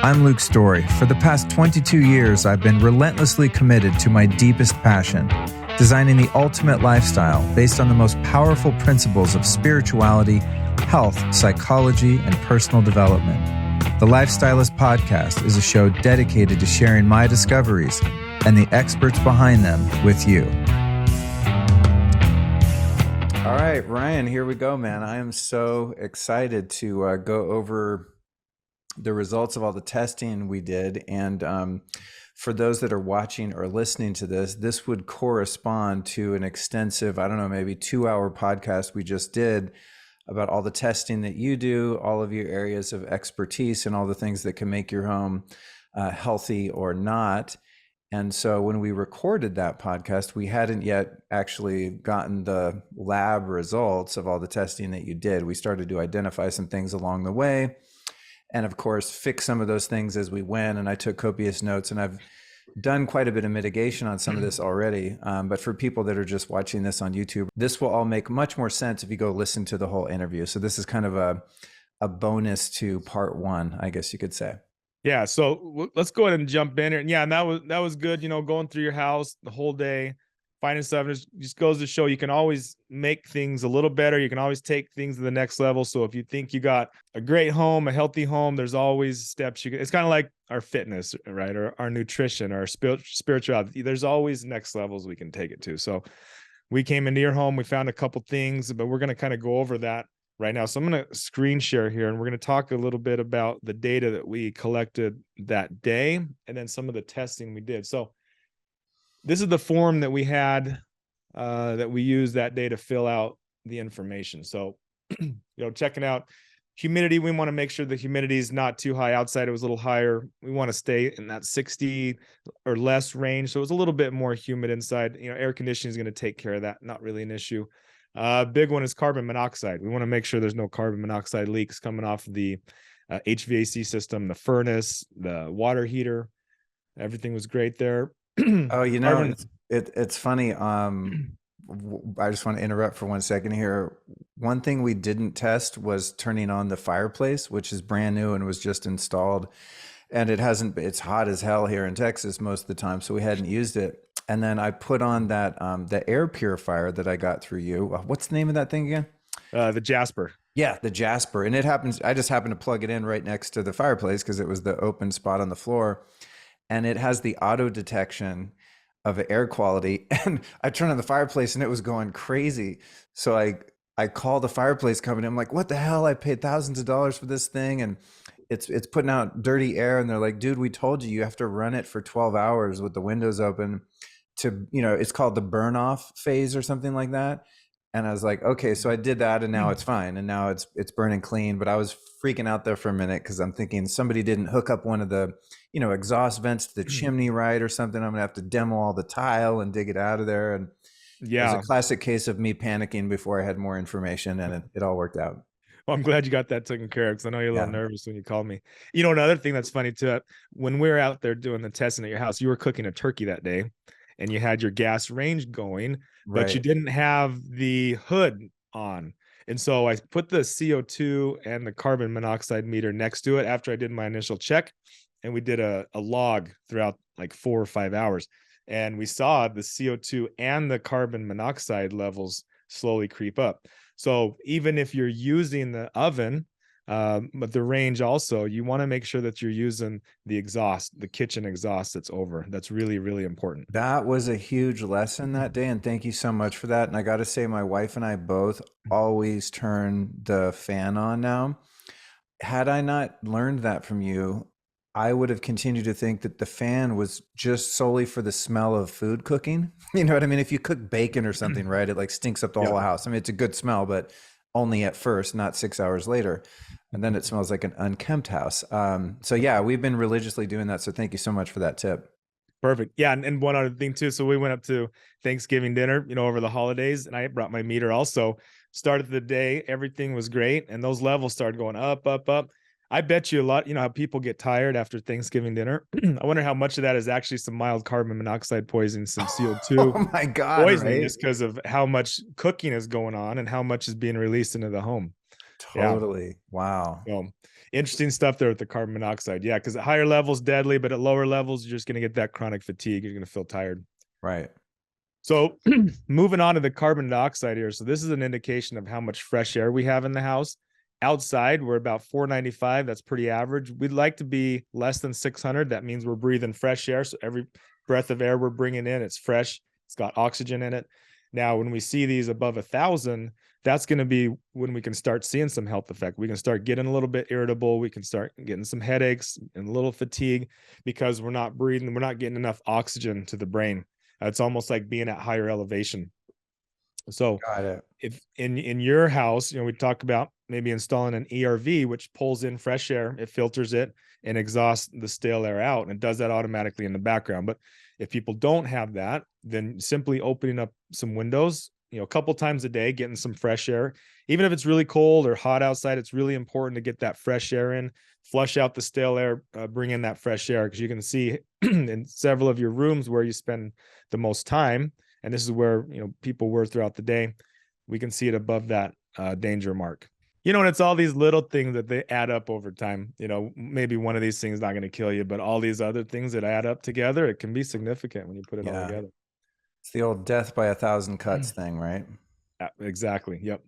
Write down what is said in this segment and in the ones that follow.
I'm Luke Storey. For the past 22 years, I've been relentlessly committed to my deepest passion, designing the ultimate lifestyle based on the most powerful principles of spirituality, health, psychology, and personal development. The Lifestylist Podcast is a show dedicated to sharing my discoveries and the experts behind them with you. All right, Ryan, here we go, man. I am so excited to go over the results of all the testing we did. And for those that are watching or listening to this, this would correspond to an extensive, I don't know, maybe 2-hour podcast we just did about all the testing that you do, all of your areas of expertise, and all the things that can make your home healthy or not. And so when we recorded that podcast, we hadn't yet actually gotten the lab results of all the testing that you did. We started to identify some things along the way, and of course, fix some of those things as we went. And I took copious notes, and I've done quite a bit of mitigation on some of this already. But for people that are just watching this on YouTube, this will all make much more sense if you go listen to the whole interview. So this is kind of a bonus to part one, I guess you could say. Yeah. So let's go ahead and jump in here. And yeah, and that was good. You know, going through your house the whole day, finding stuff. It just goes to show you can always make things a little better. You can always take things to the next level. So if you think you got a great home, a healthy home, there's always steps you can. It's kind of like our fitness, right? Or our nutrition, our spirituality. There's always next levels we can take it to. So we came into your home, we found a couple things, but we're going to kind of go over that right now. So I'm going to screen share here, and we're going to talk a little bit about the data that we collected that day, and then some of the testing we did. So this is the form that we had that we used that day to fill out the information. So, checking out humidity, we want to make sure the humidity is not too high. Outside, it was a little higher. We want to stay in that 60 or less range. So it was a little bit more humid inside. Air conditioning is going to take care of that. Not really an issue. Big one is carbon monoxide. We want to make sure there's no carbon monoxide leaks coming off the HVAC system, the furnace, the water heater. Everything was great there. Oh, it's funny. I just want to interrupt for 1 second here. One thing we didn't test was turning on the fireplace, which is brand new and was just installed. And it's hot as hell here in Texas most of the time, so we hadn't used it. And then I put on that, the air purifier that I got through you. What's the name of that thing again? The Jasper. Yeah, the Jasper. And I just happened to plug it in right next to the fireplace because it was the open spot on the floor. And it has the auto detection of air quality. And I turned on the fireplace and it was going crazy. So I called the fireplace company. I'm like, what the hell? I paid thousands of dollars for this thing. And it's putting out dirty air. And they're like, dude, we told you have to run it for 12 hours with the windows open to, it's called the burn off phase or something like that. And I was like, okay, so I did that and now it's fine. And now it's burning clean. But I was freaking out there for a minute because I'm thinking somebody didn't hook up one of the, exhaust vents to the chimney right or something. I'm gonna have to demo all the tile and dig it out of there. And yeah, it was a classic case of me panicking before I had more information, and it all worked out. Well, I'm glad you got that taken care of because I know you're a little nervous when you called me. Another thing that's funny too, when we were out there doing the testing at your house, you were cooking a turkey that day and you had your gas range going, but you didn't have the hood on. And so I put the CO2 and the carbon monoxide meter next to it after I did my initial check. And we did a log throughout like 4 or 5 hours. And we saw the CO2 and the carbon monoxide levels slowly creep up. So even if you're using the oven, but the range also, you want to make sure that you're using the exhaust, the kitchen exhaust that's over. That's really, really important. That was a huge lesson that day. And thank you so much for that. And I got to say, my wife and I both always turn the fan on now. Had I not learned that from you, I would have continued to think that the fan was just solely for the smell of food cooking. You know what I mean? If you cook bacon or something, right, it like stinks up the whole house. I mean, it's a good smell, but only at first, not 6 hours later. And then it smells like an unkempt house. So yeah, we've been religiously doing that. So thank you so much for that tip. Perfect. Yeah. And one other thing too. So we went up to Thanksgiving dinner, over the holidays, and I brought my meter also. Started the day, everything was great. And those levels started going up, up, up. I bet you a lot, how people get tired after Thanksgiving dinner. I wonder how much of that is actually some mild carbon monoxide poisoning, some CO2 oh my God, poisoning, right? just because of how much cooking is going on and how much is being released into the home. Yeah. Totally. Wow. So interesting stuff there with the carbon monoxide. Yeah, because at higher levels, deadly, but at lower levels, you're just going to get that chronic fatigue. You're going to feel tired. Right. So moving on to the carbon dioxide here. So this is an indication of how much fresh air we have in the house. Outside, we're about 495. That's pretty average. We'd like to be less than 600. That means we're breathing fresh air. So every breath of air we're bringing in, it's fresh. It's got oxygen in it. Now, when we see these above 1,000, that's going to be when we can start seeing some health effect. We can start getting a little bit irritable. We can start getting some headaches and a little fatigue because we're not breathing. We're not getting enough oxygen to the brain. It's almost like being at higher elevation. So Got it. if in your house, we talk about maybe installing an ERV, which pulls in fresh air, it filters it and exhausts the stale air out, and it does that automatically in the background. But if people don't have that, then simply opening up some windows, a couple times a day, getting some fresh air, even if it's really cold or hot outside, it's really important to get that fresh air in, flush out the stale air, bring in that fresh air, because you can see in several of your rooms where you spend the most time, and this is where people were throughout the day, we can see it above that danger mark. And it's all these little things that they add up over time. Maybe one of these things is not going to kill you, but all these other things that add up together, it can be significant when you put it all together. It's the old death by 1,000 cuts thing, right? Yeah, exactly. Yep.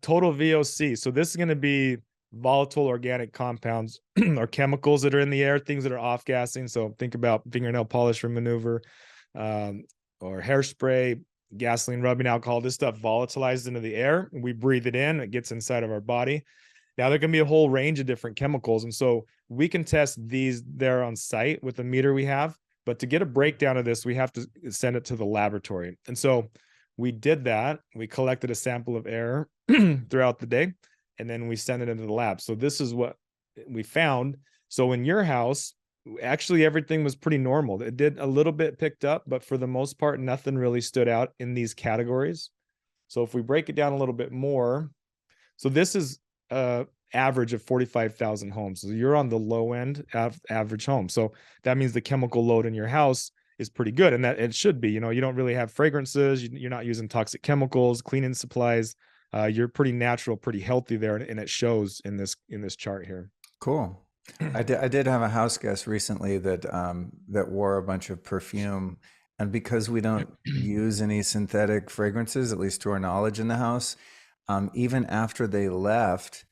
Total VOC. So this is going to be volatile organic compounds or chemicals that are in the air, things that are off gassing. So think about fingernail polish remover, or hairspray, gasoline, rubbing alcohol. This stuff volatilizes into the air. We breathe it in. It gets inside of our body. Now there can be a whole range of different chemicals, and so we can test these there on site with the meter we have. But to get a breakdown of this, we have to send it to the laboratory. And so we did that. We collected a sample of air throughout the day, and then we sent it into the lab. So this is what we found. So in your house, actually everything was pretty normal. It did a little bit picked up, but for the most part, nothing really stood out in these categories. So if we break it down a little bit more, so this is average of 45,000 homes. So you're on the low end of average home. So that means the chemical load in your house is pretty good, and that it should be. You don't really have fragrances. You're not using toxic chemicals, cleaning supplies. You're pretty natural, pretty healthy there, and it shows in this chart here. Cool. I did have a house guest recently that that wore a bunch of perfume, and because we don't use any synthetic fragrances, at least to our knowledge, in the house, even after they left,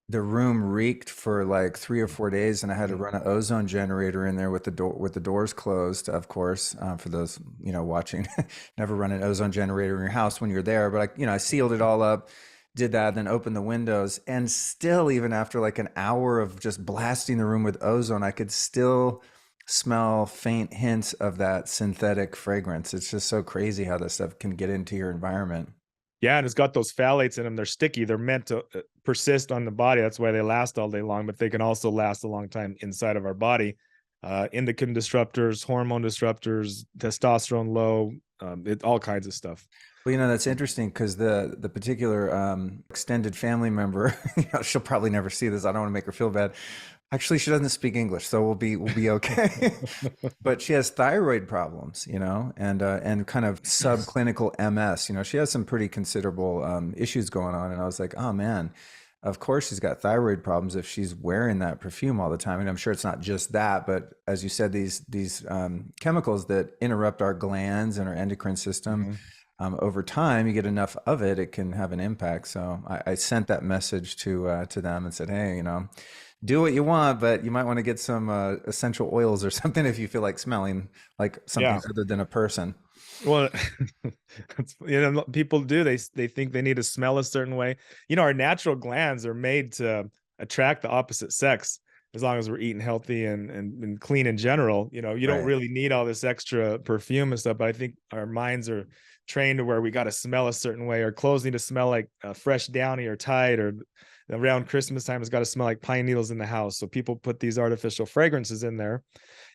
the room reeked for like 3 or 4 days, and I had to run an ozone generator in there with the doors closed, of course, for those watching. Never run an ozone generator in your house when you're there, but I sealed it all up, did that, then opened the windows, and still, even after like an hour of just blasting the room with ozone, I could still smell faint hints of that synthetic fragrance. It's just so crazy how this stuff can get into your environment. Yeah, and it's got those phthalates in them. They're sticky. They're meant to persist on the body. That's why they last all day long, but they can also last a long time inside of our body. Endocrine disruptors, hormone disruptors, testosterone low, all kinds of stuff. Well, that's interesting because the particular extended family member, she'll probably never see this. I don't want to make her feel bad. Actually, she doesn't speak English, so we'll be okay. But she has thyroid problems, and kind of subclinical MS. She has some pretty considerable issues going on, and I was like, oh man, of course she's got thyroid problems if she's wearing that perfume all the time. And I'm sure it's not just that, but as you said, these chemicals that interrupt our glands and our endocrine system. Over time, you get enough of it, it can have an impact. So I sent that message to them and said, hey, do what you want, but you might want to get some essential oils or something if you feel like smelling like something other than a person. Well, people do. They think they need to smell a certain way. Our natural glands are made to attract the opposite sex as long as we're eating healthy and clean in general. You don't really need all this extra perfume and stuff, but I think our minds are trained to where we got to smell a certain way. Our clothes need to smell like fresh Downy or Tide, or around Christmas time, it's got to smell like pine needles in the house. So people put these artificial fragrances in there.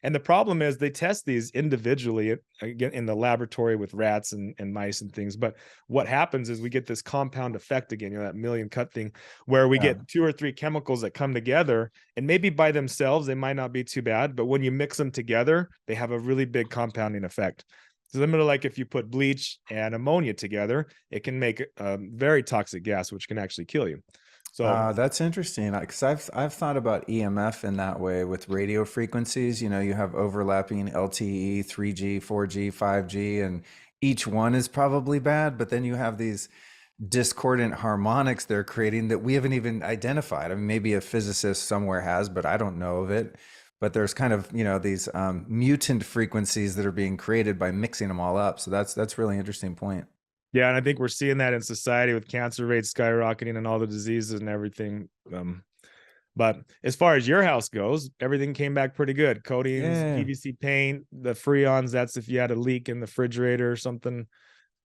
And the problem is they test these individually again in the laboratory with rats and mice and things. But what happens is we get this compound effect again, that million cut thing, where we get 2 or 3 chemicals that come together, and maybe by themselves, they might not be too bad. But when you mix them together, they have a really big compounding effect. Similar, like if you put bleach and ammonia together, it can make a very toxic gas, which can actually kill you. So That's interesting because I've thought about EMF in that way with radio frequencies. You know, you have overlapping LTE, 3G, 4G, 5G, and each one is probably bad. But then you have these discordant harmonics they're creating that we haven't even identified. I mean, maybe a physicist somewhere has, but I don't know of it. But there's kind of, you know, these mutant frequencies that are being created by mixing them all up. So that's really interesting point. yeah, and I think we're seeing that in society with cancer rates skyrocketing and all the diseases and everything. But as far as your house goes, everything came back pretty good. Coatings, Yeah, PVC paint, the freons, that's if you had a leak in the refrigerator or something,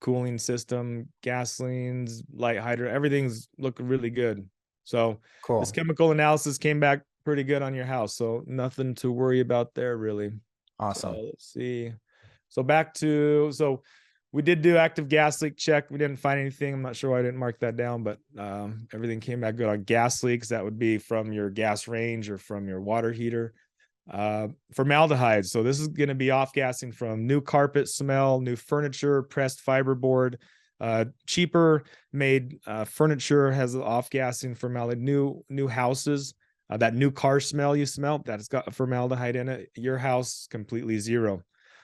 cooling system, gasolines, light hydrant, everything's looking really good. So this cool. chemical analysis came back pretty good on your house. So nothing to worry about there really. So Awesome. let's see. So we did do active gas leak check. We didn't find anything. I'm not sure why I didn't mark that down, but everything came back good on gas leaks. That would be from your gas range or from your water heater. Formaldehyde. So this is going to be off gassing from new carpet smell, new furniture, pressed fiberboard. Cheaper made furniture has off gassing formaldehyde. New houses. That new car smell you smell, that's got formaldehyde in it. Your house completely zero.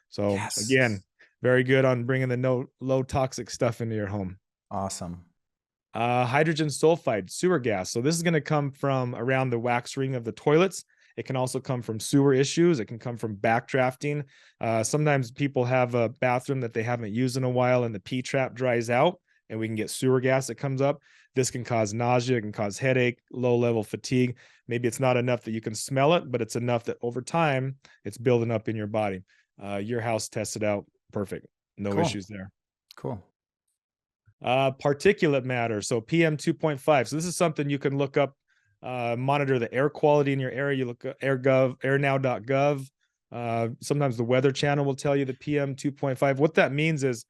So Yes. again, very good on bringing the low toxic stuff into your home. Awesome. Hydrogen sulfide, sewer gas. So this is going to come from around the wax ring of the toilets. It can also come from sewer issues. It can come from backdrafting. Sometimes people have a bathroom that they haven't used in a while and the P trap dries out and we can get sewer gas that comes up. This can cause nausea, it can cause headache, low level fatigue. Maybe it's not enough that you can smell it, but it's enough that over time it's building up in your body. Your house tested out perfect. No Cool. issues there. Cool. Particulate matter, so PM 2.5. So this is something you can look up, monitor the air quality in your area. You look at airnow.gov. Sometimes the Weather Channel will tell you the PM 2.5. What that means is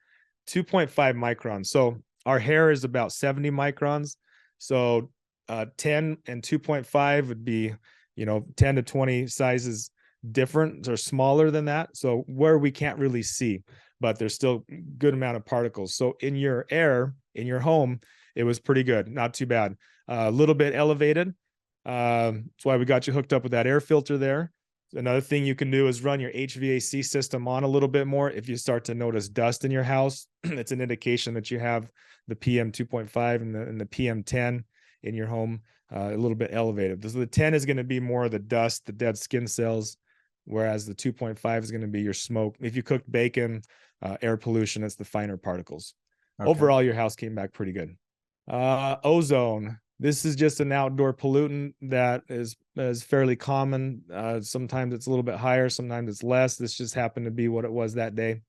2.5 microns. So our hair is about 70 microns. So 10 and 2.5 would be, 10 to 20 sizes different or smaller than that. So where we can't really see, but there's still good amount of particles. So in your air, in your home, it was pretty good, not too bad. A little bit elevated. That's why we got you hooked up with that air filter there. Another thing you can do is run your HVAC system on a little bit more. If you start to notice dust in your house, it's an indication that you have the PM 2.5 and the PM 10 in your home a little bit elevated. So the 10 is going to be more of the dust, the dead skin cells, whereas the 2.5 is going to be your smoke. If you cooked bacon, air pollution, it's the finer particles. Okay. Overall, your house came back pretty good. Ozone. This is just an outdoor pollutant that is fairly common. Sometimes it's a little bit higher, sometimes it's less. This just happened to be what it was that day.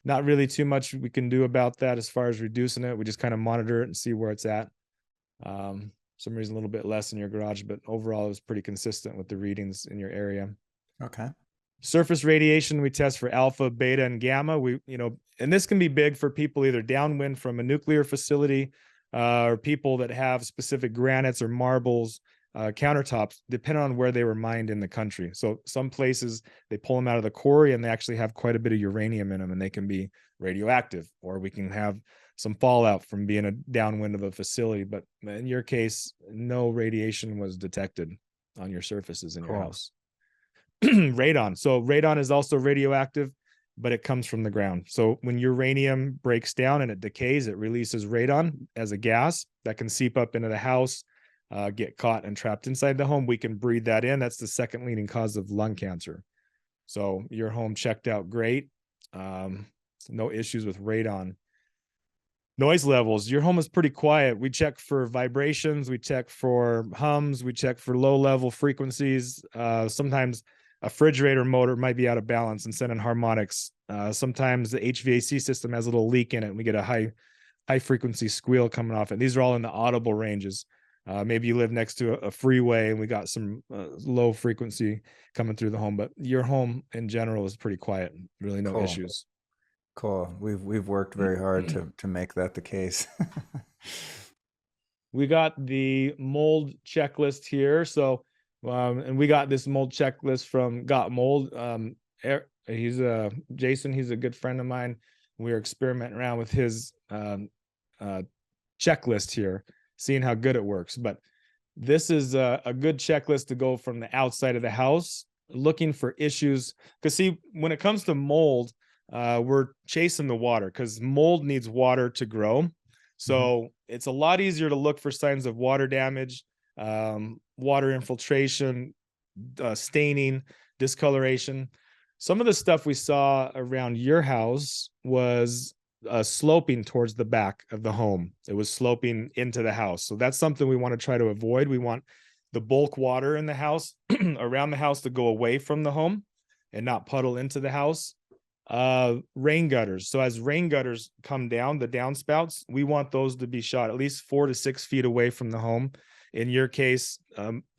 Not really too much we can do about that as far as reducing it. We just kind of monitor it and see where it's at. Some reason a little bit less in your garage, but overall it was pretty consistent with the readings in your area. Okay. Surface radiation, we test for alpha, beta, and gamma. And this can be big for people either downwind from a nuclear facility or people that have specific granites or marbles, countertops, depending on where they were mined in the country. So some places they pull them out of the quarry and they actually have quite a bit of uranium in them and they can be radioactive, or we can have some fallout from being a downwind of a facility. But in your case, no radiation was detected on your surfaces in your house. Radon. So radon is also radioactive, but it comes from the ground. So when uranium breaks down and it decays, it releases radon as a gas that can seep up into the house, get caught and trapped inside the home. We can breathe that in. That's the second leading cause of lung cancer. So your home checked out great. No issues with radon. Noise levels. Your home is pretty quiet. We check for vibrations. We check for hums. We check for low level frequencies. Sometimes a refrigerator motor might be out of balance and sending harmonics. Sometimes the HVAC system has a little leak in it and we get a high frequency squeal coming off it. These are all in the audible ranges. Maybe you live next to a freeway and we got some low frequency coming through the home, but your home in general is pretty quiet. Really no issues. Cool. We've worked very hard to make that the case. We got the mold checklist here. So, and we got this mold checklist from Got Mold. He's Jason. He's a good friend of mine. We were experimenting around with his uh, checklist here, seeing how good it works. But this is a good checklist to go from the outside of the house, looking for issues. Because see, when it comes to mold, we're chasing the water because mold needs water to grow. Mhm. So it's a lot easier to look for signs of water damage, water infiltration, staining, discoloration. Some of the stuff we saw around your house was sloping towards the back of the home. It was sloping into the house. So that's something we want to try to avoid. We want the bulk water in the house around the house to go away from the home and not puddle into the house. Rain gutters. So as rain gutters come down, the downspouts, we want those to be shot at least 4 to 6 feet away from the home. In your case,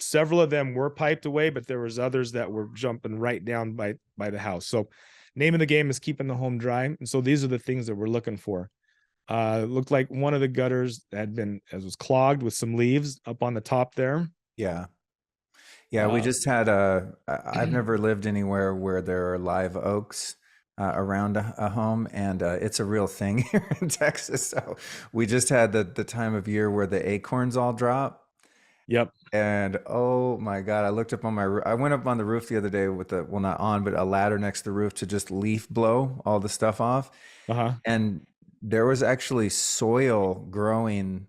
several of them were piped away, but there was others that were jumping right down by the house. So name of the game is keeping the home dry. And so these are the things that we're looking for. It looked like one of the gutters was clogged with some leaves up on the top there. Yeah. Yeah, we Uh, just had I've never lived anywhere where there are live oaks around a home, and it's a real thing here in Texas. So we just had the time of year where the acorns all drop. yep. And oh my God, I looked up on I went up on the roof the other day with well, not on, but a ladder next to the roof to just leaf blow all the stuff off. Uh-huh. And there was actually soil growing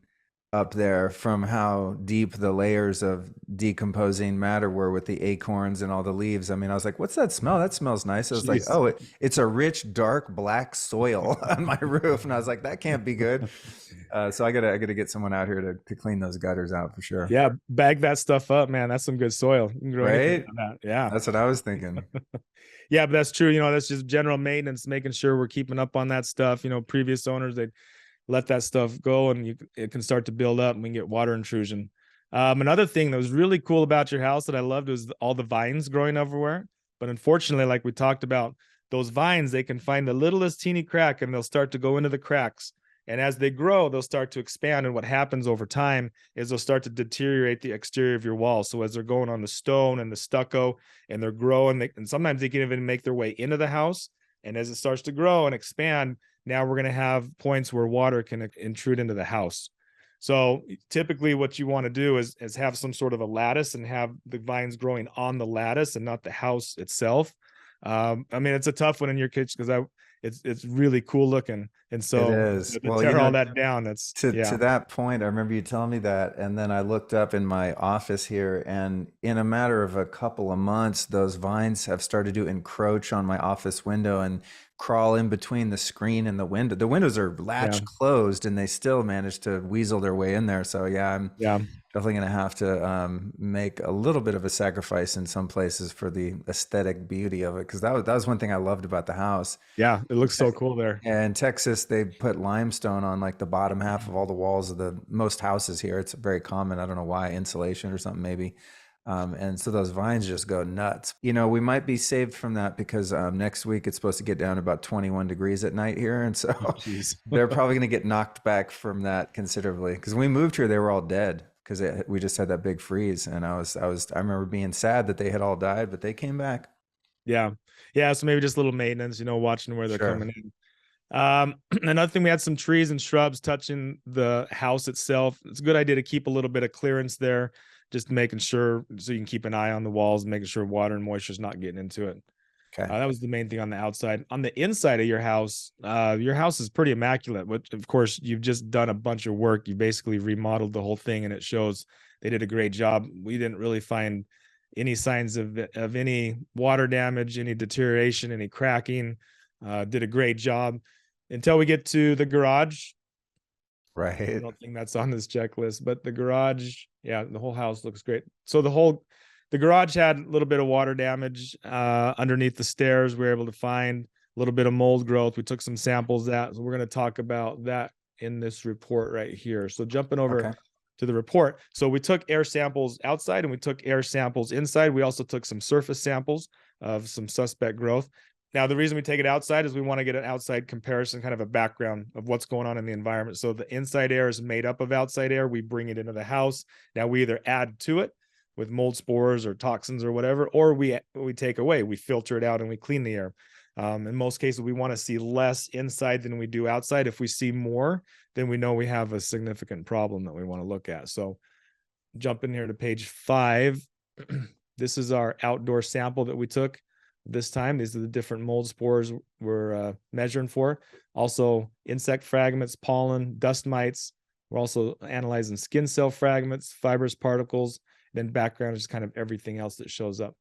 up there from how deep the layers of decomposing matter were with the acorns and all the leaves. I mean, I was like, what's that smell? That smells nice. I was like, Jeez. oh, it's a rich, dark, black soil on my roof. And I was like, that can't be good. So I gotta get someone out here to clean those gutters out for sure. Yeah, bag that stuff up, man. That's some good soil. You can grow anything Right? on that. Yeah. That's what I was thinking. Yeah, but that's true. That's just general maintenance, making sure we're keeping up on that stuff. Previous owners, they let that stuff go and it can start to build up and we can get water intrusion. Another thing that was really cool about your house that I loved was all the vines growing everywhere. But unfortunately, like we talked about, those vines, they can find the littlest teeny crack and they'll start to go into the cracks. And as they grow, they'll start to expand. And what happens over time is they'll start to deteriorate the exterior of your wall. So as they're going on the stone and the stucco and they're growing, and sometimes they can even make their way into the house. And as it starts to grow and expand, now we're going to have points where water can intrude into the house. So typically what you want to do is have some sort of a lattice and have the vines growing on the lattice and not the house itself. I mean, it's a tough one in your kitchen because it's really cool looking. And It so is. to Well, tear all that down, that's to yeah, that point, I remember you telling me that, and then I looked up in my office here, and in a matter of a couple of months, those vines have started to encroach on my office window and crawl in between the screen and the window. The windows are yeah, latch closed, and they still manage to weasel their way in there. So yeah, I'm yeah. definitely going to have to make a little bit of a sacrifice in some places for the aesthetic beauty of it, because that was one thing I loved about the house. Yeah, it looks so cool there. Yeah, in Texas, they put limestone on like the bottom half of all the walls of the most houses here. It's very common. I don't know why, insulation or something maybe. And so those vines just go nuts. We might be saved from that because next week it's supposed to get down to about 21 degrees at night here. And so Oh, jeez. they're probably going to get knocked back from that considerably. Because when we moved here, they were all dead because we just had that big freeze. And I remember being sad that they had all died, but they came back. Yeah. Yeah. So maybe just a little maintenance, watching where they're Sure. coming in. Another thing, we had some trees and shrubs touching the house itself. It's a good idea to keep a little bit of clearance there, just making sure so you can keep an eye on the walls, making sure water and moisture is not getting into it. Okay. That was the main thing on the outside. On the inside of your house is pretty immaculate, which of course you've just done a bunch of work. You basically remodeled the whole thing and it shows they did a great job. We didn't really find any signs of any water damage, any deterioration, any cracking. Did a great job until we get to the garage. I Right. don't think that's on this checklist, but the garage, yeah, the whole house looks great. So the garage had a little bit of water damage underneath the stairs. We were able to find a little bit of mold growth. We took some samples of that. So we're going to talk about that in this report right here. So jumping over Okay. to the report. So we took air samples outside and we took air samples inside. We also took some surface samples of some suspect growth. Now, the reason we take it outside is we want to get an outside comparison, kind of a background of what's going on in the environment. So the inside air is made up of outside air. We bring it into the house. Now we either add to it with mold spores or toxins or whatever, or we take away, we filter it out and we clean the air. In most cases, we want to see less inside than we do outside. If we see more, then we know we have a significant problem that we want to look at. So jump in here to page 5. This is our outdoor sample that we took this time. These are the different mold spores we're measuring for. Also insect fragments, pollen, dust mites. We're also analyzing skin cell fragments, fibrous particles, then background is kind of everything else that shows up.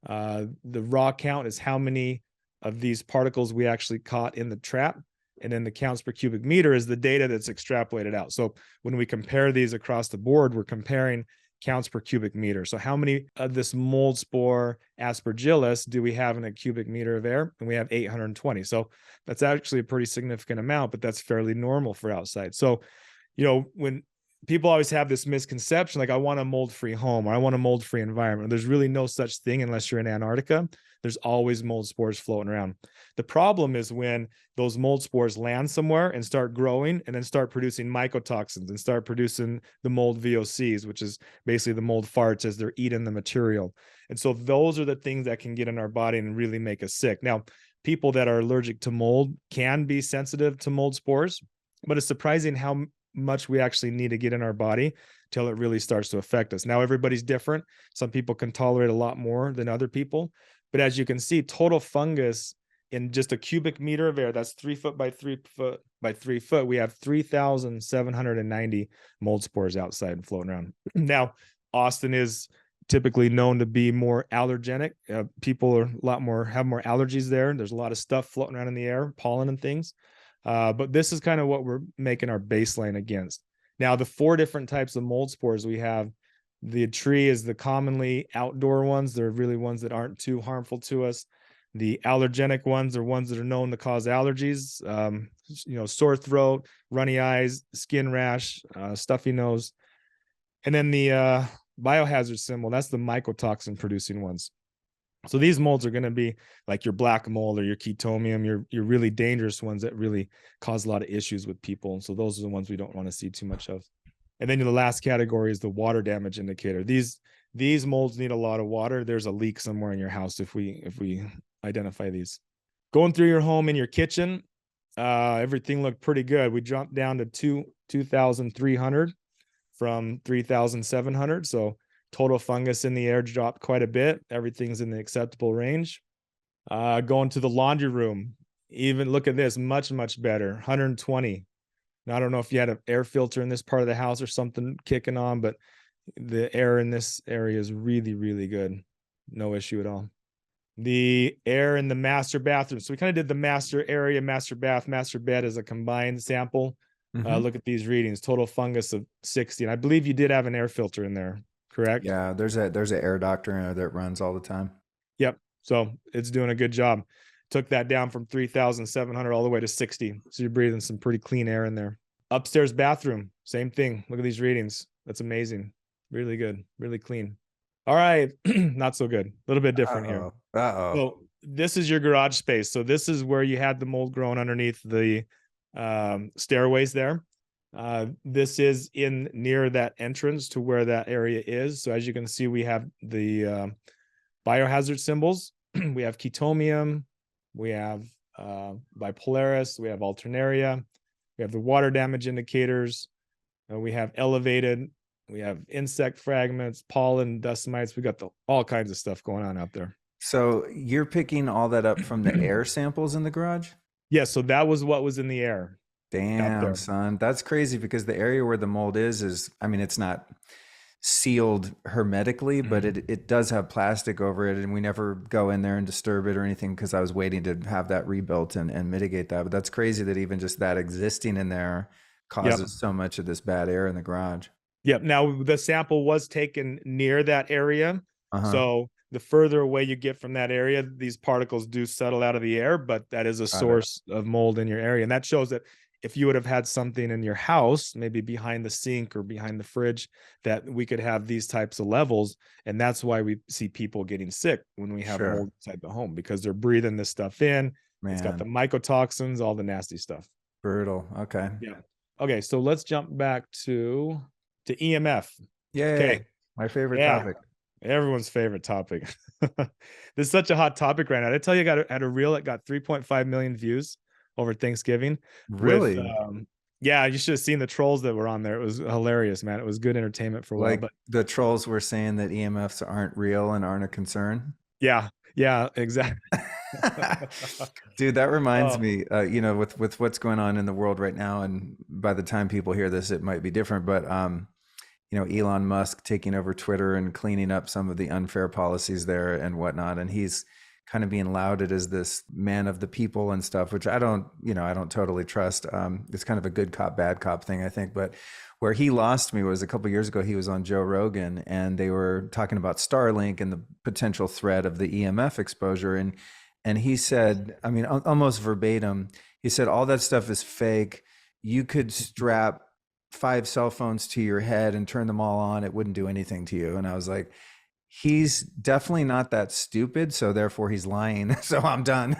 The raw count is how many of these particles we actually caught in the trap. And then the counts per cubic meter is the data that's extrapolated out. So when we compare these across the board, we're comparing counts per cubic meter. So how many of this mold spore aspergillus do we have in a cubic meter of air? And we have 820. So that's actually a pretty significant amount, but that's fairly normal for outside. So, when people always have this misconception, like I want a mold-free home or I want a mold-free environment. There's really no such thing unless you're in Antarctica. There's always mold spores floating around. The problem is when those mold spores land somewhere and start growing and then start producing mycotoxins and start producing the mold VOCs, which is basically the mold farts as they're eating the material. And so those are the things that can get in our body and really make us sick. Now, people that are allergic to mold can be sensitive to mold spores, but it's surprising how much we actually need to get in our body till it really starts to affect us. Now, everybody's different. Some people can tolerate a lot more than other people. But as you can see, total fungus in just a cubic meter of air, that's 3 foot by 3 foot by 3 foot, we have 3,790 mold spores outside and floating around. Now, Austin is typically known to be more allergenic. People are have more allergies there. There's a lot of stuff floating around in the air, pollen and things. But this is kind of what we're making our baseline against. Now, the 4 different types of mold spores we have, the tree is the commonly outdoor ones. They're really ones that aren't too harmful to us. The allergenic ones are ones that are known to cause allergies, sore throat, runny eyes, skin rash, stuffy nose. And then the biohazard symbol, that's the mycotoxin producing ones. So these molds are going to be like your black mold or your chetomium, your really dangerous ones that really cause a lot of issues with people. So those are the ones we don't want to see too much of. And then the last category is the water damage indicator. These molds need a lot of water. There's a leak somewhere in your house if we identify these. Going through your home in your kitchen, everything looked pretty good. We jumped down to 2,300 from 3,700. So total fungus in the air dropped quite a bit. Everything's in the acceptable range. Going to the laundry room, even look at this, much, much better, 120. Now, I don't know if you had an air filter in this part of the house or something kicking on, but the air in this area is really, really good. No issue at all. The air in the master bathroom. So we kind of did the master area, master bath, master bed as a combined sample. Look at these readings, total fungus of 60. And I believe you did have an air filter in there. Correct? Yeah, there's an air doctor in there that runs all the time. Yep. So it's doing a good job. Took that down from 3,700 all the way to 60. So you're breathing some pretty clean air in there. Upstairs bathroom, same thing. Look at these readings. That's amazing. Really good. Really clean. All right. Not so good. A little bit different here. So this is your garage space. So this is where you had the mold growing underneath the stairways there. This is in near that entrance to where that area is. So as you can see, we have the biohazard symbols. We have chetomium, we have bipolaris, we have alternaria, we have the water damage indicators, we have elevated, we have insect fragments, pollen, dust mites. We got all kinds of stuff going on out there. So you're picking all that up from the air samples in the garage? Yeah, so that was what was in the air. Damn, son. That's crazy because the area where the mold is, I mean, it's not sealed hermetically, but it does have plastic over it. And we never go in there and disturb it or anything because I was waiting to have that rebuilt and mitigate that. But that's crazy that even just that existing in there causes so much of this bad air in the garage. Yep. Now, the sample was taken near that area. So the further away you get from that area, these particles do settle out of the air, but that is a source of mold in your area. And that shows that if you would have had something in your house, maybe behind the sink or behind the fridge, that we could have these types of levels. And that's why we see people getting sick when we have mold inside the home, because they're breathing this stuff in. It's got the mycotoxins, all the nasty stuff. Brutal. Okay. Yeah. Okay. So let's jump back to EMF. Yay. Okay. My favorite topic. Everyone's favorite topic. This is such a hot topic right now. Did I tell you, I had a reel that got 3.5 million views over Thanksgiving with, Really? yeah, you should have seen the trolls that were on there. It was hilarious, man. It was good entertainment for a while, Like but the trolls were saying that EMFs aren't real and aren't a concern? yeah, yeah, exactly. Dude, that reminds Oh, me, with what's going on in the world right now, and by the time people hear this, it might be different. But Elon Musk taking over Twitter and cleaning up some of the unfair policies there and whatnot, and he's kind of being lauded as this man of the people and stuff, which I don't totally trust. It's kind of a good cop, bad cop thing, I think. But where he lost me was a couple years ago. He was on Joe Rogan, and they were talking about Starlink and the potential threat of the EMF exposure, and he said, I mean, almost verbatim, he said, all that stuff is fake. You could strap 5 cell phones to your head and turn them all on. It wouldn't do anything to you. And I was like, he's definitely not that stupid. So therefore he's lying. So I'm done.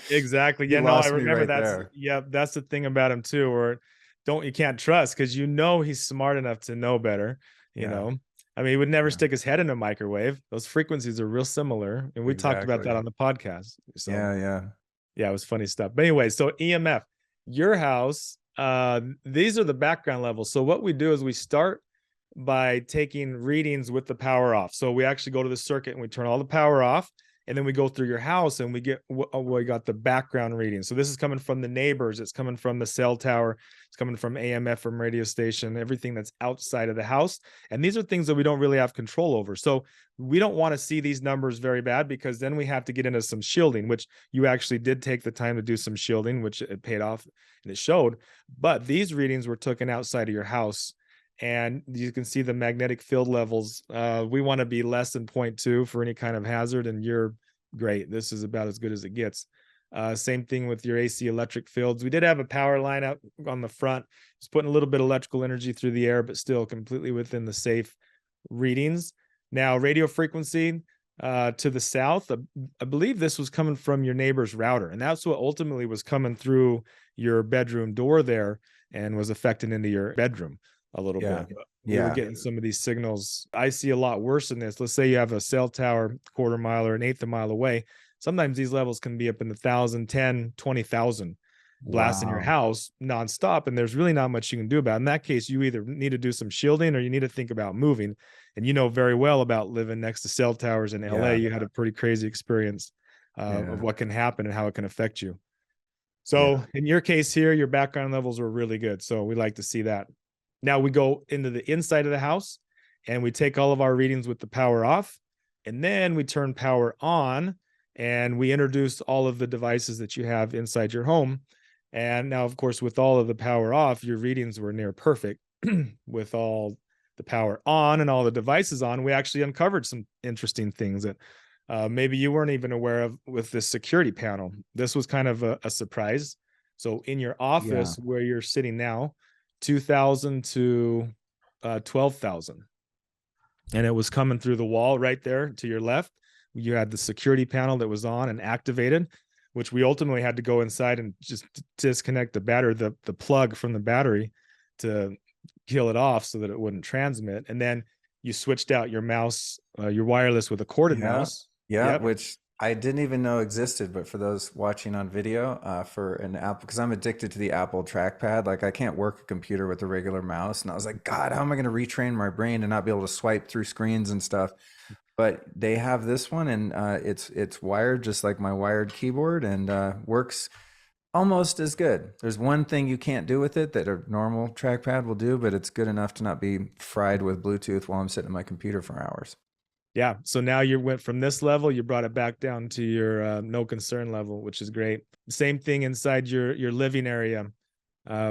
exactly. You Yeah, no, I lost me remember right that's, there. yeah, that's the thing about him too, or you can't trust because he's smart enough to know better, you Yeah. know. I mean, he would never Yeah. stick his head in a microwave. Those frequencies are real similar. And we talked about that Exactly. on the podcast. So Yeah. Yeah. yeah, it was funny stuff. But anyway, so EMF, your house, these are the background levels. So what we do is we start by taking readings with the power off. So we actually go to the circuit and we turn all the power off, and then we go through your house and we got the background reading. So this is coming from the neighbors, it's coming from the cell tower, it's coming from AMF, from radio station, everything that's outside of the house. And these are things that we don't really have control over. So we don't want to see these numbers very bad, because then we have to get into some shielding, which you actually did take the time to do some shielding, which it paid off and it showed. But these readings were taken outside of your house, and you can see the magnetic field levels. We want to be less than 0.2 for any kind of hazard, and you're great. This is about as good as it gets. Same thing with your AC electric fields. We did have a power line out on the front. It's putting a little bit of electrical energy through the air, but still completely within the safe readings. Now, radio frequency to the south, I believe this was coming from your neighbor's router, and that's what ultimately was coming through your bedroom door there and was affecting into your bedroom a little Yeah. bit. But we were Yeah. getting some of these signals. I see a lot worse than this. Let's say you have a cell tower quarter mile or an eighth of a mile away. Sometimes these levels can be up in the 1,000, 10, 20,000 blasts in your Wow. house nonstop, and there's really not much you can do about it. In that case, you either need to do some shielding or you need to think about moving. And you know very well about living next to cell towers in LA. Yeah. You had a pretty crazy experience of Yeah. what can happen and how it can affect you. Yeah. So in your case here, your background levels were really good. So we like to see that. Now we go into the inside of the house and we take all of our readings with the power off, and then we turn power on and we introduce all of the devices that you have inside your home. And now, of course, with all of the power off, your readings were near perfect. With all the power on and all the devices on, we actually uncovered some interesting things that maybe you weren't even aware of with this security panel. This was kind of a surprise. So in your Yeah. office where you're sitting now, 2,000 to 12,000. And it was coming through the wall right there to your left. You had the security panel that was on and activated, which we ultimately had to go inside and just disconnect the battery, the plug from the battery, to kill it off so that it wouldn't transmit. And then you switched out your mouse, your wireless, with a corded Yeah. mouse. Yeah. Yep. Which I didn't even know existed, but for those watching on video, for an Apple, because I'm addicted to the Apple trackpad. Like I can't work a computer with a regular mouse. And I was like, God, how am I going to retrain my brain and not be able to swipe through screens and stuff? But they have this one, and it's wired just like my wired keyboard, and works almost as good. There's one thing you can't do with it that a normal trackpad will do, but it's good enough to not be fried with Bluetooth while I'm sitting at my computer for hours. Yeah. So now you went from this level, you brought it back down to your no concern level, which is great. Same thing inside your living area.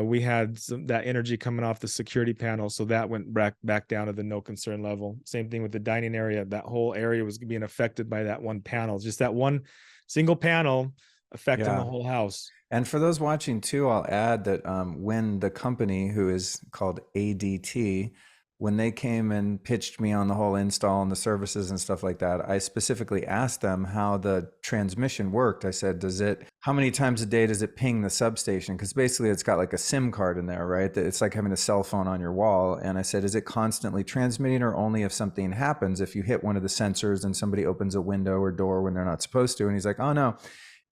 We had that energy coming off the security panel, so that went back down to the no concern level. Same thing with the dining area. That whole area was being affected by that one panel, just that one single panel affecting the Yeah. whole house. And for those watching too, I'll add that when the company, who is called ADT, when they came and pitched me on the whole install and the services and stuff like that, I specifically asked them how the transmission worked. I said, how many times a day does it ping the substation? Because basically it's got like a SIM card in there, right? It's like having a cell phone on your wall. And I said, is it constantly transmitting, or only if something happens, if you hit one of the sensors and somebody opens a window or door when they're not supposed to? And he's like, oh no,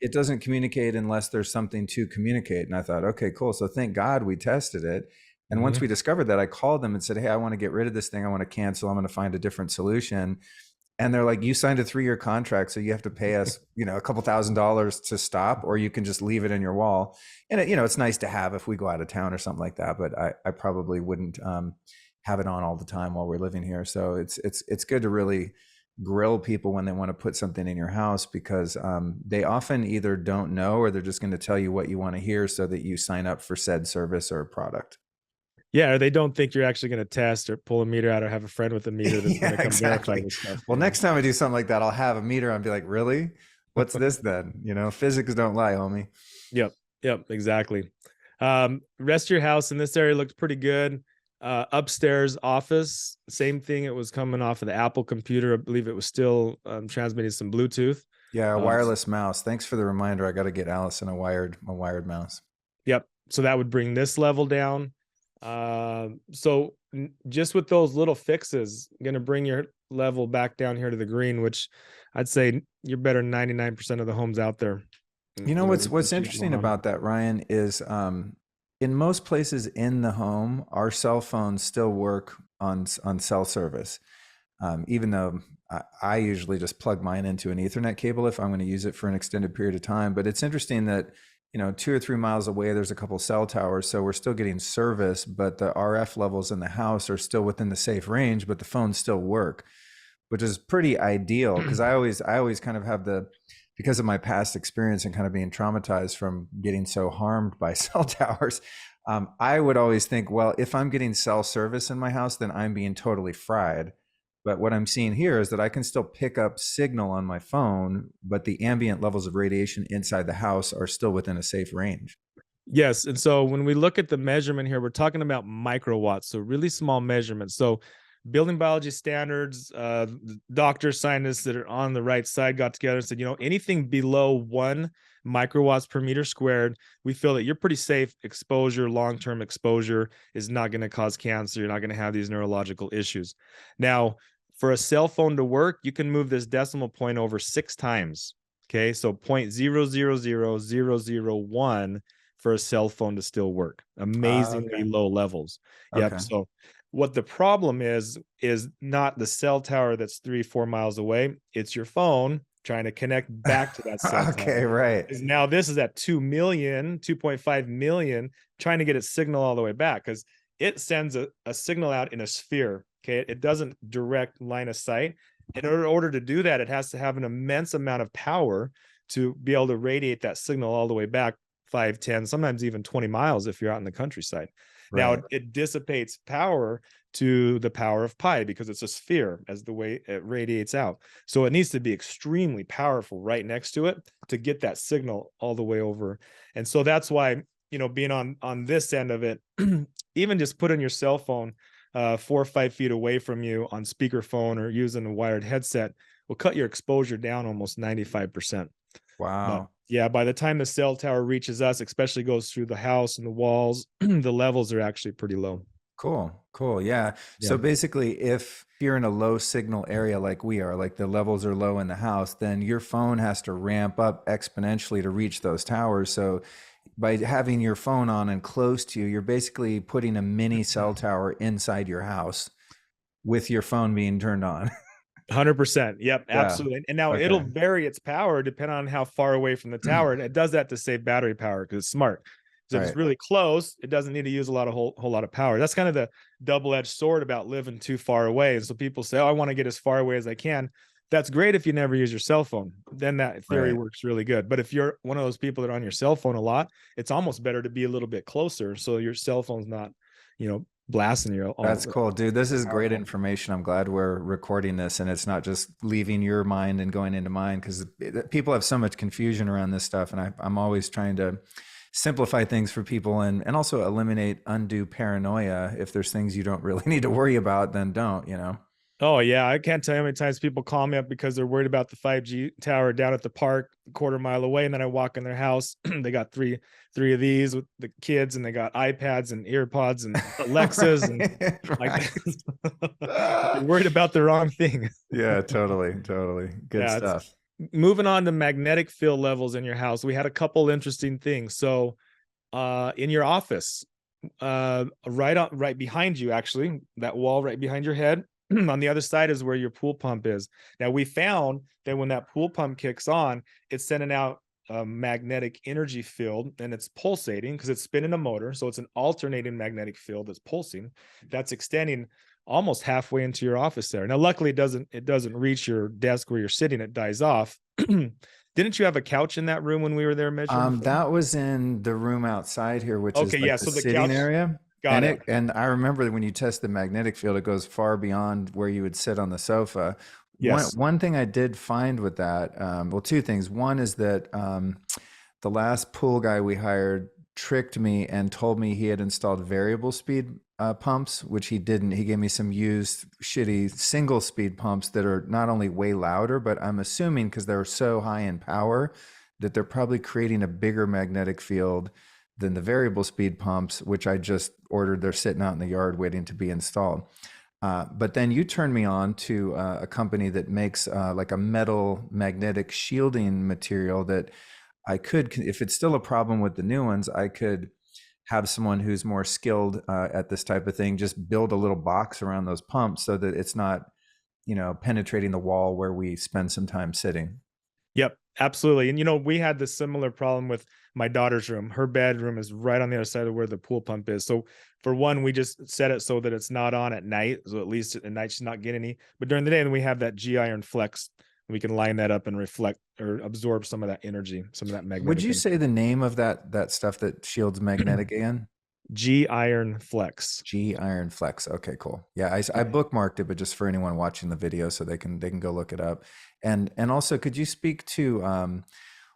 it doesn't communicate unless there's something to communicate. And I thought, okay, cool. So thank God we tested it. And once we discovered that, I called them and said, hey, I want to get rid of this thing. I want to cancel. I'm going to find a different solution. And they're like, you signed a 3-year contract, so you have to pay us, a couple $1,000s to stop, or you can just leave it in your wall. And it's nice to have if we go out of town or something like that, but I probably wouldn't have it on all the time while we're living here. So it's good to really grill people when they want to put something in your house, because they often either don't know, or they're just going to tell you what you want to hear so that you sign up for said service or product. Yeah, or they don't think you're actually going to test or pull a meter out, or have a friend with a meter that's going to come verify this stuff. Well, next time I do something like that, I'll have a meter and be like, really? What's this then? Physics don't lie, homie. Yep, exactly. Rest of your house in this area looked pretty good. Upstairs office, same thing. It was coming off of the Apple computer. I believe it was still transmitting some Bluetooth. Yeah, a wireless mouse. Thanks for the reminder. I got to get Allison a wired mouse. Yep. So that would bring this level down. So just with those little fixes, going to bring your level back down here to the green, which I'd say you're better than 99% of the homes out there. What's interesting about that, Ryan, is in most places in the home, our cell phones still work on cell service. Even though I usually just plug mine into an Ethernet cable if I'm going to use it for an extended period of time. But it's interesting that 2 or 3 miles away, there's a couple cell towers. So we're still getting service, but the RF levels in the house are still within the safe range, but the phones still work, which is pretty ideal. Because I always kind of have because of my past experience and kind of being traumatized from getting so harmed by cell towers, I would always think, well, if I'm getting cell service in my house, then I'm being totally fried. But what I'm seeing here is that I can still pick up signal on my phone, but the ambient levels of radiation inside the house are still within a safe range. Yes. And so when we look at the measurement here, we're talking about microwatts, so really small measurements. So building biology standards, doctors, scientists that are on the right side got together and said, anything below 1 microwatts per meter squared, we feel that you're pretty safe. Exposure, long-term exposure is not going to cause cancer. You're not going to have these neurological issues. Now, for a cell phone to work, you can move this decimal point over 6 times. Okay, so 0.000001 for a cell phone to still work. Amazingly low levels. Yep. Okay. So what the problem is not the cell tower that's 3-4 miles away. It's your phone trying to connect back to that cell okay, tower. right. Now this is at 2 million, 2.5 million, trying to get its signal all the way back, because it sends a signal out in a sphere. Okay, it doesn't direct line of sight. In order to do that, it has to have an immense amount of power to be able to radiate that signal all the way back 5, 10, sometimes even 20 miles if you're out in the countryside. Right. Now it dissipates power to the power of pi, because it's a sphere as the way it radiates out. So it needs to be extremely powerful right next to it to get that signal all the way over. And so that's why, being on this end of it, even just putting your cell phone 4 or 5 feet away from you on speakerphone or using a wired headset will cut your exposure down almost 95%. Wow. But yeah, by the time the cell tower reaches us, especially goes through the house and the walls, the levels are actually pretty low. Cool. Yeah. So basically, if you're in a low signal area like we are, like the levels are low in the house, then your phone has to ramp up exponentially to reach those towers. So by having your phone on and close to you, you're basically putting a mini cell tower inside your house with your phone being turned on. 100%. Yep, absolutely. And now it'll vary its power depending on how far away from the tower. And it does that to save battery power because it's smart. So if it's really close, it doesn't need to use a whole lot of power. That's kind of the double-edged sword about living too far away. And so people say, oh, I want to get as far away as I can. That's great if you never use your cell phone. Then that theory works really good. But if you're one of those people that are on your cell phone a lot, it's almost better to be a little bit closer so your cell phone's not, blasting you. That's cool, dude. This is great information. I'm glad we're recording this and it's not just leaving your mind and going into mine, because people have so much confusion around this stuff. And I'm always trying to simplify things for people and also eliminate undue paranoia. If there's things you don't really need to worry about, then don't, you know? Oh yeah, I can't tell you how many times people call me up because they're worried about the 5G tower down at the park, a quarter mile away, and then I walk in their house. They got three of these with the kids, and they got iPads and earpods and Alexas, and Right, like right. they're worried about the wrong thing. Yeah, totally, totally. Good Yeah, it's stuff. moving on to magnetic field levels in your house. We had a couple interesting things. So, in your office, right behind you, actually, that wall right behind your head, on the other side is where your pool pump is. Now, we found that when that pool pump kicks on, it's sending out a magnetic energy field, and it's pulsating because it's spinning a motor. So it's an alternating magnetic field that's pulsing, that's extending almost halfway into your office there. Now, luckily, it doesn't reach your desk where you're sitting. It dies off. Didn't you have a couch in that room when we were there measuring? That was in the room outside here, which is Okay, like yeah. the So the sitting couch, area. got And it. and I remember that when you test the magnetic field, it goes far beyond where you would sit on the sofa. One Yes. one thing I did find with that, well, two things. One is that the last pool guy we hired tricked me and told me he had installed variable speed pumps, which he didn't. He gave me some used shitty single speed pumps that are not only way louder, but I'm assuming because they're so high in power that they're probably creating a bigger magnetic field than the variable speed pumps, which I just ordered. They're sitting out in the yard waiting to be installed. But then you turned me on to a company that makes like a metal magnetic shielding material that I could, if it's still a problem with the new ones, I could have someone who's more skilled at this type of thing just build a little box around those pumps so that it's not, penetrating the wall where we spend some time sitting. Yep, absolutely. And we had this similar problem with my daughter's room. Her bedroom is right on the other side of where the pool pump is. So for one, we just set it so that it's not on at night. So at least at night she's not getting any. But during the day, then we have that G iron flex. We can line that up and reflect or absorb some of that energy, some of that Would magnetic you energy. say the name of that stuff that shields magnetic again? G iron flex. G Iron Flex. Okay, cool. Yeah, I bookmarked it, but just for anyone watching the video, so they can go look it up. And also, could you speak to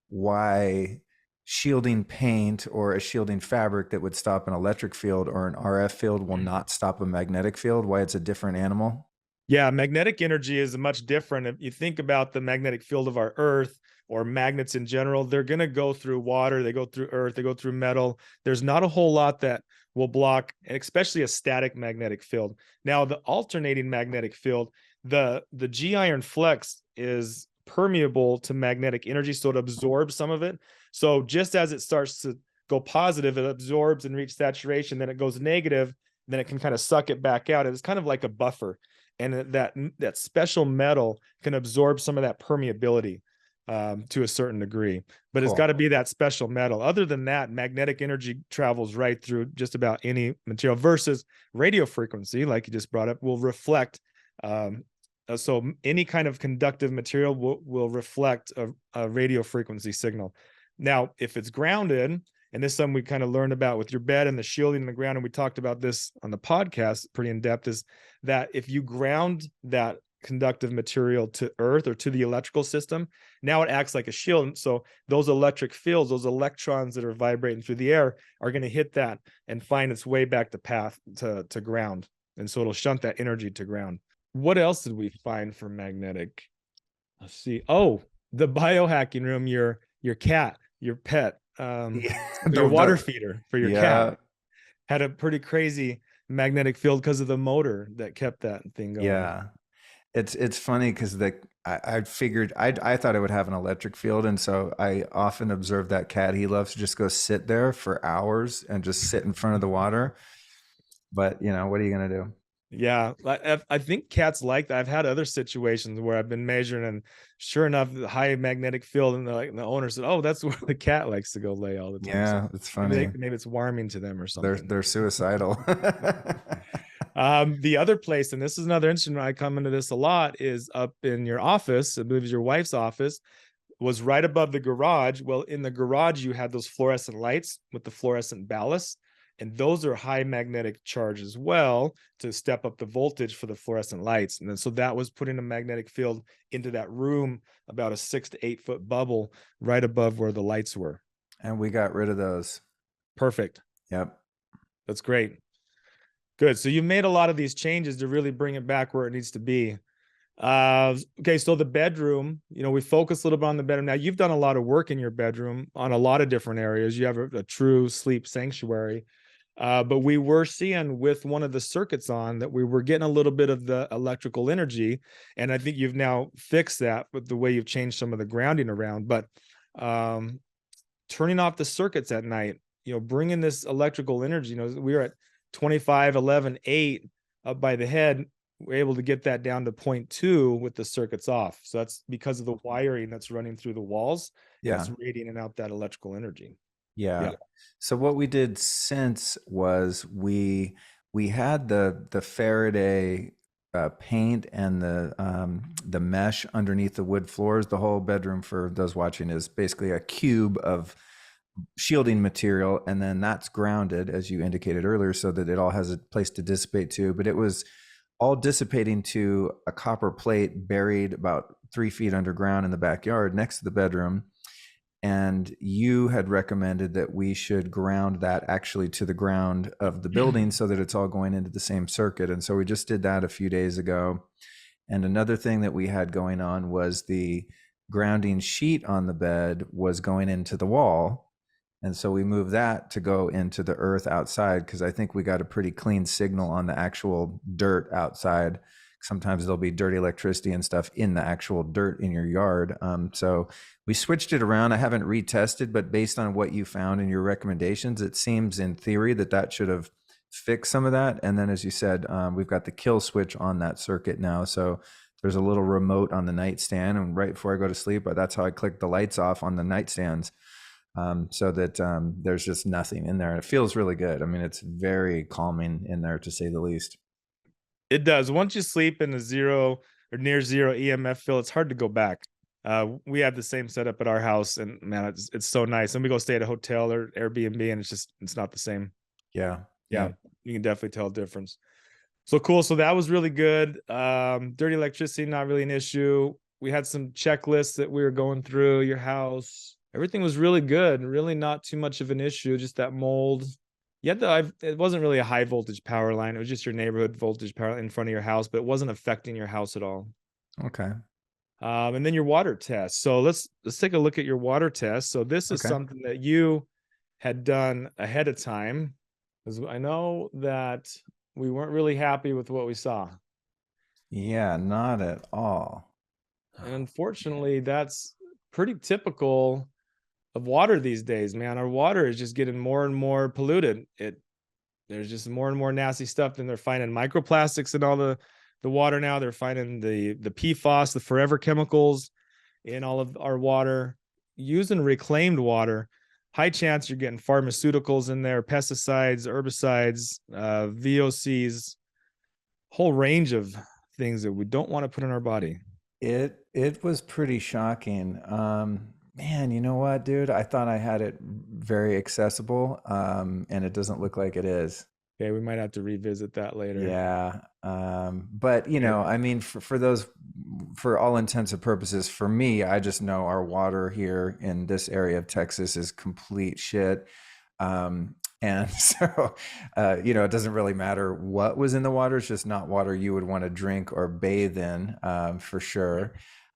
why shielding paint or a shielding fabric that would stop an electric field or an RF field will not stop a magnetic field? Why it's a different animal? Yeah, magnetic energy is much different. If you think about the magnetic field of our Earth or magnets in general, they're going to go through water, they go through earth, they go through metal. There's not a whole lot that will block, especially a static magnetic field. Now, the alternating magnetic field, the G iron flex is permeable to magnetic energy, so it absorbs some of it. So just as it starts to go positive, it absorbs and reach saturation, then it goes negative, then it can kind of suck it back out. It's kind of like a buffer, and that special metal can absorb some of that permeability to a certain degree, but it's got Cool. to be that special metal. Other than that, magnetic energy travels right through just about any material, versus radio frequency, like you just brought up, will reflect. So any kind of conductive material will reflect a radio frequency signal. Now, if it's grounded, and this is something we kind of learned about with your bed and the shielding in the ground, and we talked about this on the podcast pretty in depth, is that if you ground that conductive material to earth or to the electrical system, now it acts like a shield. So those electric fields, those electrons that are vibrating through the air, are going to hit that and find its way back to path to ground. And so it'll shunt that energy to ground. What else did we find for magnetic? Let's see. Oh, the biohacking room, your cat, your pet, Yeah. your water feeder for your cat Yeah. had a pretty crazy magnetic field because of the motor that kept that thing going. Yeah. It's funny because I figured I thought it would have an electric field, and so I often observe that cat. He loves to just go sit there for hours and just sit in front of the water. But what are you gonna do? Yeah, I think cats like that. I've had other situations where I've been measuring, and sure enough, the high magnetic field, and the owner said, "Oh, that's where the cat likes to go lay all the time." So Yeah, it's funny. maybe it's warming to them or They're something. they're suicidal. The other place, and this is another interesting one, I come into this a lot, is up in your office. I believe it's your wife's office, was right above the garage. Well, in the garage, you had those fluorescent lights with the fluorescent ballast, and those are high magnetic charge as well to step up the voltage for the fluorescent lights. And then so that was putting a magnetic field into that room, about a 6 to 8 foot bubble right above where the lights were. And we got rid of those. Perfect. Yep. That's great. Good. So you made a lot of these changes to really bring it back where it needs to be. Okay, so the bedroom, we focus a little bit on the bedroom. Now you've done a lot of work in your bedroom on a lot of different areas. You have a true sleep sanctuary. But we were seeing with one of the circuits on that we were getting a little bit of the electrical energy. And I think you've now fixed that with the way you've changed some of the grounding around. But turning off the circuits at night, bringing this electrical energy, we were at 25, 11, 8 up by the head. We're able to get that down to 0.2 with the circuits off. So that's because of the wiring that's running through the walls. Yeah. It's radiating out that electrical energy. Yeah. So what we did since was we had the Faraday paint and the mesh underneath the wood floors. The whole bedroom, for those watching, is basically a cube of shielding material, and then that's grounded, as you indicated earlier, so that it all has a place to dissipate to. But it was all dissipating to a copper plate buried about 3 feet underground in the backyard next to the bedroom. And you had recommended that we should ground that actually to the ground of the building so that it's all going into the same circuit. And so we just did that a few days ago. And another thing that we had going on was the grounding sheet on the bed was going into the wall. And so we moved that to go into the earth outside, because I think we got a pretty clean signal on the actual dirt outside. Sometimes there'll be dirty electricity and stuff in the actual dirt in your yard. So we switched it around. I haven't retested, but based on what you found in your recommendations, it seems in theory that should have fixed some of that. And then, as you said, we've got the kill switch on that circuit now. So there's a little remote on the nightstand. And right before I go to sleep, that's how I click the lights off on the nightstands. So that there's just nothing in there. And it feels really good. I mean, it's very calming in there, to say the least. It does. Once you sleep in a zero or near zero EMF field, it's hard to go back. We have the same setup at our house, and man, it's so nice. And we go stay at a hotel or Airbnb, and it's not the same. Yeah. You can definitely tell a difference. So cool. So that was really good. Dirty electricity, not really an issue. We had some checklists that we were going through your house. Everything was really good. Really not too much of an issue. Just that mold. It wasn't really a high voltage power line. It was just your neighborhood voltage power in front of your house, but it wasn't affecting your house at all. Okay. And then your water test. So let's take a look at your water test. So this is something that you had done ahead of time, because I know that we weren't really happy with what we saw. Yeah, not at all. And unfortunately, that's pretty typical of water these days, man. Our water is just getting more and more polluted. There's just more and more nasty stuff. And they're finding microplastics in all the water now. They're finding the PFAS, the forever chemicals in all of our water. Using reclaimed water, high chance you're getting pharmaceuticals in there, pesticides, herbicides, VOCs, whole range of things that we don't want to put in our body. It was pretty shocking. Man, you know what, dude? I thought I had it very accessible, and it doesn't look like it is. Okay, we might have to revisit that later. Yeah. But I mean, for all intents and purposes, for me, I just know our water here in this area of Texas is complete shit. And so, it doesn't really matter what was in the water. It's just not water you would want to drink or bathe in, for sure.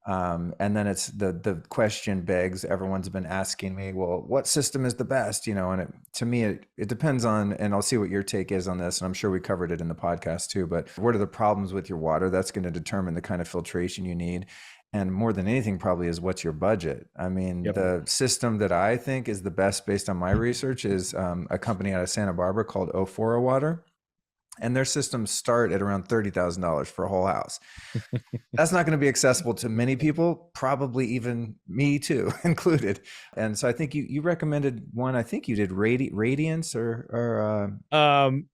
And then it's the question begs, everyone's been asking me, well, what system is the best? And to me, it depends on, and I'll see what your take is on this. And I'm sure we covered it in the podcast too, but what are the problems with your water? That's going to determine the kind of filtration you need. And more than anything, probably, is what's your budget. I mean, the system that I think is the best based on my research is a company out of Santa Barbara called Ofora Water. And their systems start at around $30,000 for a whole house. That's not going to be accessible to many people, probably even me too, included. And so I think you recommended one. I think you did Radiance or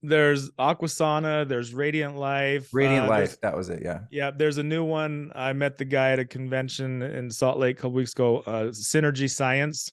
there's Aquasana, there's Radiant Life. Radiant Life, that was it. Yeah. Yeah, there's a new one. I met the guy at a convention in Salt Lake a couple weeks ago, Synergy Science.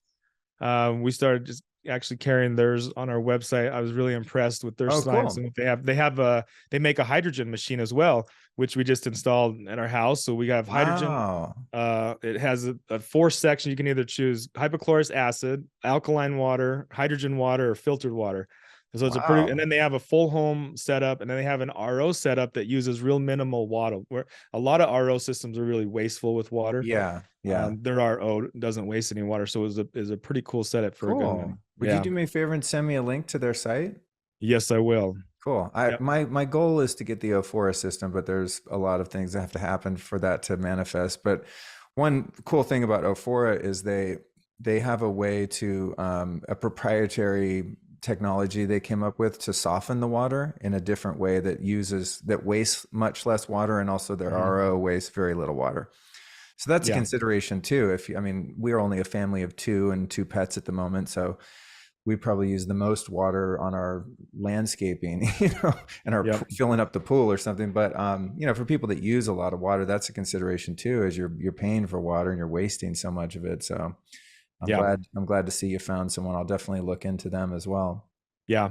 We started just actually carrying theirs on our website. I was really impressed with their science. Cool. And what they have. They make a hydrogen machine as well, which we just installed at our house. So we have hydrogen. Wow. It has a 4 section. You can either choose hypochlorous acid, alkaline water, hydrogen water, or filtered water. So it's a pretty, and Wow. then they have a full home setup, and then they have an RO setup that uses real minimal water. Where a lot of RO systems are really wasteful with water. Yeah. Yeah. Their RO doesn't waste any water, so it's a pretty cool setup for a good money. Cool. Would you Yeah. do me a favor and send me a link to their site? Yes, I will. Cool. Yep. My goal is to get the Ophora system, but there's a lot of things that have to happen for that to manifest. But one cool thing about Ophora is they have a way to a proprietary technology they came up with to soften the water in a different way that wastes much less water, and also their Mhm. RO wastes very little water. So that's a Yeah. consideration too. I mean, we're only a family of two and two pets at the moment, so we probably use the most water on our landscaping, and our Yep. filling up the pool or something. But for people that use a lot of water, that's a consideration too, as you're paying for water and you're wasting so much of it. So Yeah. I'm glad to see you found someone. I'll definitely look into them as well. Yeah.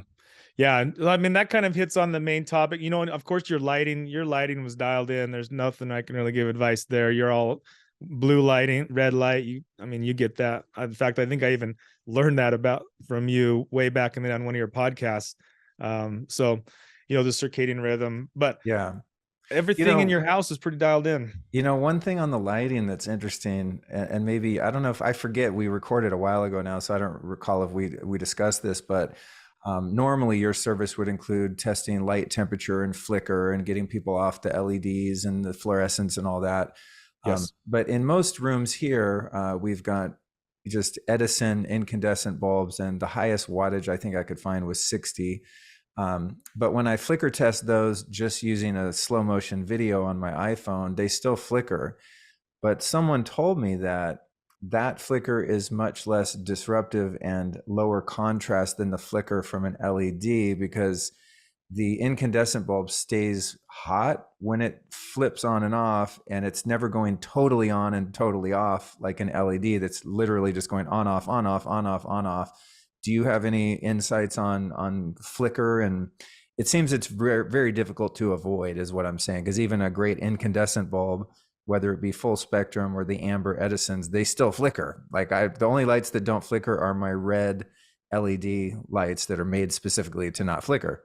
Yeah, and I mean that kind of hits on the main topic. And of course your lighting was dialed in. There's nothing I can really give advice there. You're all blue lighting, red light. I mean, you get that. In fact, I think I even learned that about from you way back in on one of your podcasts. So, the circadian rhythm, but Yeah. You everything in know, your house is pretty dialed in. one thing on the lighting that's interesting, and maybe I don't know if I forget, we recorded a while ago now, so I don't recall if we discussed this, but normally your service would include testing light temperature and flicker and getting people off the LEDs and the fluorescence and all that. Yes. But in most rooms here, we've got just Edison incandescent bulbs, and the highest wattage I think I could find was 60. But when I flicker test those just using a slow motion video on my iPhone, they still flicker. But someone told me that that flicker is much less disruptive and lower contrast than the flicker from an LED, because the incandescent bulb stays hot when it flips on and off, and it's never going totally on and totally off like an LED that's literally just going on, off, on, off, on, off, on, off. Do you have any insights on flicker? And it seems it's very, very difficult to avoid, is what I'm saying, because even a great incandescent bulb, whether it be full spectrum or the amber Edisons, they still flicker. Like the only lights that don't flicker are my red LED lights that are made specifically to not flicker.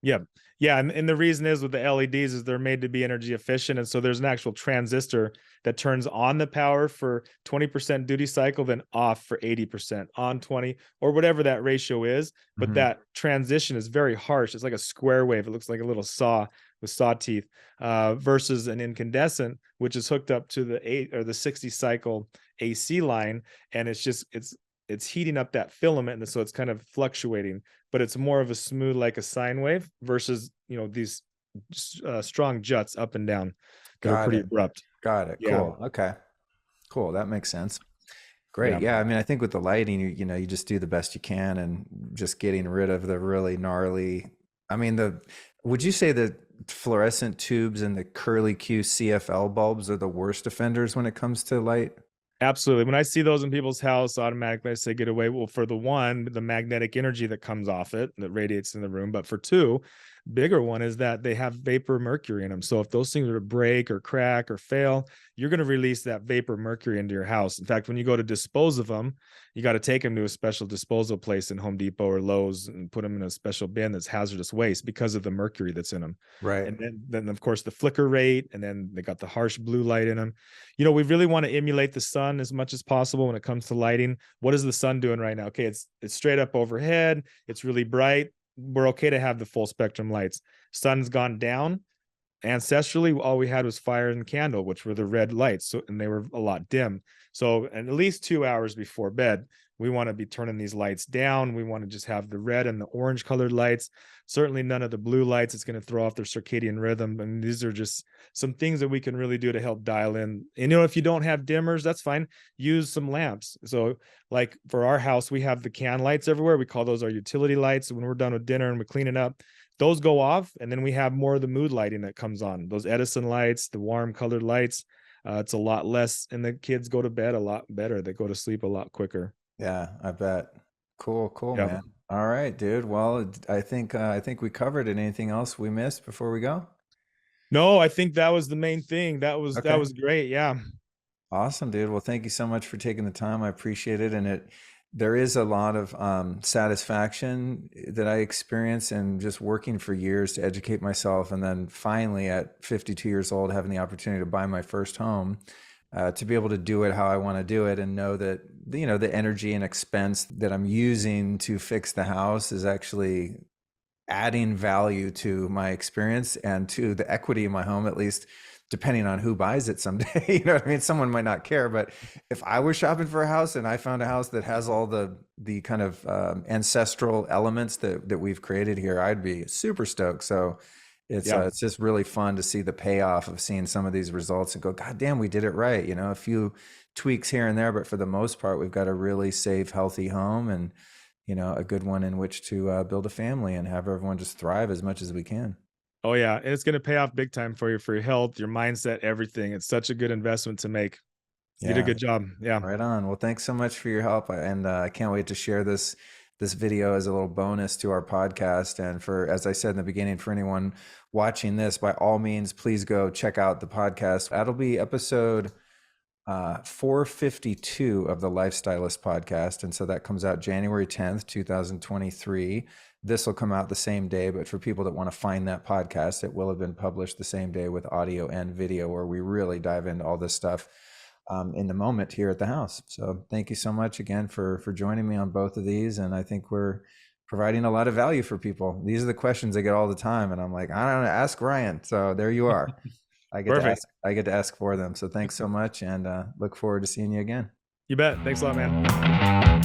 Yeah. Yeah. And the reason is with the LEDs is they're made to be energy efficient. And so there's an actual transistor that turns on the power for 20% duty cycle, then off for 80%, on 20, or whatever that ratio is. But Mhm. that transition is very harsh. It's like a square wave. It looks like a little saw with saw teeth, versus an incandescent, which is hooked up to the 8 or the 60 cycle AC line. And it's heating up that filament. And so it's kind of fluctuating, but it's more of a smooth, like a sine wave, versus these strong juts up and down that are Got pretty it. abrupt. Got it. Yeah. Cool. Okay. Cool. That makes sense. Great. Yeah. Yeah. I mean, I think with the lighting, you just do the best you can, and just getting rid of the really gnarly. I mean, would you say the fluorescent tubes and the curly Q CFL bulbs are the worst offenders when it comes to light? Absolutely. When I see those in people's house, automatically I say get away. Well, for the one, the magnetic energy that comes off it that radiates in the room. But for two, bigger one is that they have vapor mercury in them. So if those things are to break or crack or fail, you're going to release that vapor mercury into your house. In fact, when you go to dispose of them, you got to take them to a special disposal place in Home Depot or Lowe's and put them in a special bin that's hazardous waste because of the mercury that's in them. Right. And then of course the flicker rate, and then they got the harsh blue light in them. We really want to emulate the sun as much as possible when it comes to lighting. What is the sun doing right now? Okay, it's straight up overhead. It's really bright. We're okay to have the full spectrum lights. Sun's gone down. Ancestrally, all we had was fire and candle, which were the red lights, and they were a lot dim. So at least 2 hours before bed, we want to be turning these lights down. We want to just have the red and the orange colored lights. Certainly none of the blue lights. It's going to throw off their circadian rhythm. And these are just some things that we can really do to help dial in. And if you don't have dimmers, that's fine. Use some lamps. So like for our house, we have the can lights everywhere. We call those our utility lights. When we're done with dinner and we clean it up, those go off, and then we have more of the mood lighting that comes on. Those Edison lights, the warm colored lights. It's a lot less, and the kids go to bed a lot better. They go to sleep a lot quicker. Yeah, I bet. Cool, cool, Yeah. man. All right, dude. Well, I think we covered it. Anything else we missed before we go? No, I think that was the main thing. That Okay. was great. Yeah. Awesome, dude. Well, thank you so much for taking the time. I appreciate it. And there is a lot of satisfaction that I experience in just working for years to educate myself. And then finally, at 52 years old, having the opportunity to buy my first home, to be able to do it how I want to do it and know that, the energy and expense that I'm using to fix the house is actually adding value to my experience and to the equity in my home, at least depending on who buys it someday. You know what I mean? Someone might not care, but if I was shopping for a house and I found a house that has all the kind of ancestral elements that we've created here, I'd be super stoked. So Yeah. it's just really fun to see the payoff of seeing some of these results and go, God damn, we did it right. A few tweaks here and there, but for the most part, we've got a really safe, healthy home, and a good one in which to build a family and have everyone just thrive as much as we can. Oh yeah. And it's going to pay off big time for your health, your mindset, everything. It's such a good investment to make. You did a Yeah, good job. Yeah. right on. Well, thanks so much for your help, and I can't wait to share this video as a little bonus to our podcast. And for, as I said in the beginning, for anyone watching this, by all means, please go check out the podcast. That'll be episode 452 of the Lifestylist podcast. And so that comes out January 10th, 2023. This will come out the same day, but for people that want to find that podcast, it will have been published the same day with audio and video, where we really dive into all this stuff in the moment here at the house. So thank you so much again for joining me on both of these. And I think we're providing a lot of value for people. These are the questions I get all the time. And I'm like, I don't know, ask Ryan. So there you are. Perfect. I get to ask for them. So thanks so much, and look forward to seeing you again. You bet. Thanks a lot, man.